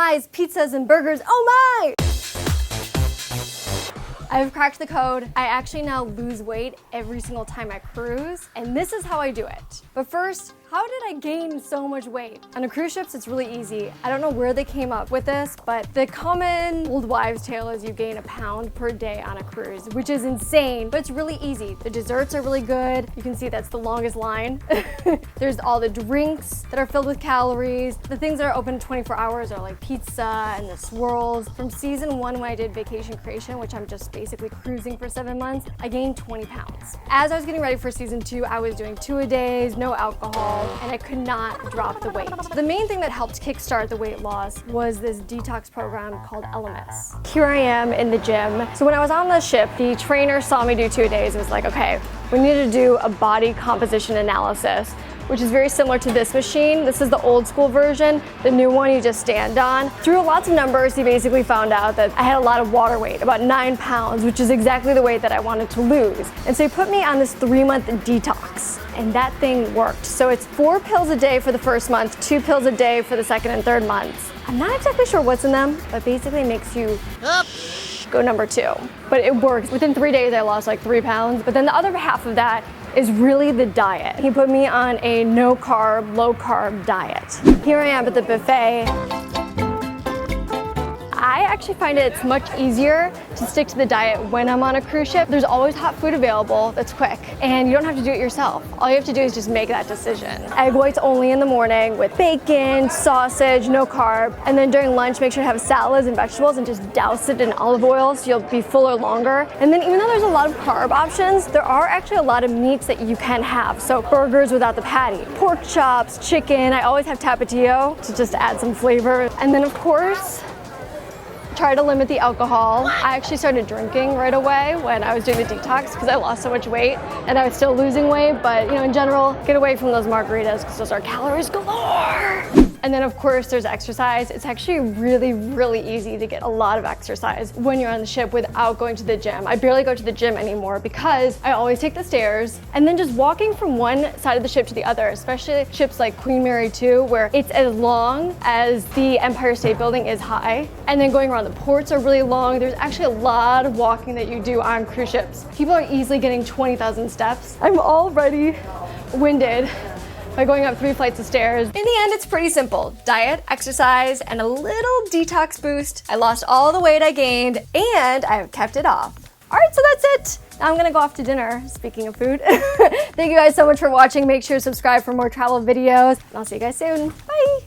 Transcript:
fries, pizzas, and burgers. Oh my! I've cracked the code. I actually now lose weight every single time I cruise, and this is how I do it. But first, how did I gain so much weight? On a cruise ships, it's really easy. I don't know where they came up with this, but the common old wives' tale is you gain a pound per day on a cruise, which is insane, but it's really easy. The desserts are really good. You can see that's the longest line. There's all the drinks that are filled with calories. The things that are open 24 hours are like pizza and the swirls. From season 1 when I did vacation creation, which I'm just basically cruising for 7 months, I gained 20 pounds. As I was getting ready for season 2, I was doing 2-a-days, no alcohol, and I could not drop the weight. The main thing that helped kickstart the weight loss was this detox program called LMS. Here I am in the gym. So when I was on the ship, the trainer saw me do 2-a-days and was like, okay, we need to do a body composition analysis, which is very similar to this machine. This is the old school version. The new one you just stand on. Through lots of numbers, he basically found out that I had a lot of water weight, about 9 pounds, which is exactly the weight that I wanted to lose. And so he put me on this 3-month detox, and that thing worked. So it's 4 pills a day for the first month, 2 pills a day for the second and third months. I'm not exactly sure what's in them, but basically it makes you go number 2. But it works. Within 3 days, I lost like 3 pounds. But then the other half of that is really the diet. He put me on a no carb, low carb diet. Here I am at the buffet. I actually find it's much easier to stick to the diet when I'm on a cruise ship. There's always hot food available that's quick, and you don't have to do it yourself. All you have to do is just make that decision. Egg whites only in the morning with bacon, sausage, no carb, and then during lunch make sure to have salads and vegetables and just douse it in olive oil so you'll be fuller longer. And then even though there's a lot of carb options, there are actually a lot of meats that you can have. So burgers without the patty, pork chops, chicken. I always have tapatio to just add some flavor. And then of course, try to limit the alcohol. I actually started drinking right away when I was doing the detox because I lost so much weight and I was still losing weight, but you know, in general, get away from those margaritas because those are calories galore. And then of course there's exercise. It's actually really, really easy to get a lot of exercise when you're on the ship without going to the gym. I barely go to the gym anymore because I always take the stairs, and then just walking from one side of the ship to the other, especially ships like Queen Mary 2, where it's as long as the Empire State Building is high, and then going around the ports are really long. There's actually a lot of walking that you do on cruise ships. People are easily getting 20,000 steps. I'm already winded by going up 3 flights of stairs. In the end, it's pretty simple. Diet, exercise, and a little detox boost. I lost all the weight I gained, and I have kept it off. All right, so that's it. Now I'm gonna go off to dinner, speaking of food. Thank you guys so much for watching. Make sure to subscribe for more travel videos, and I'll see you guys soon. Bye.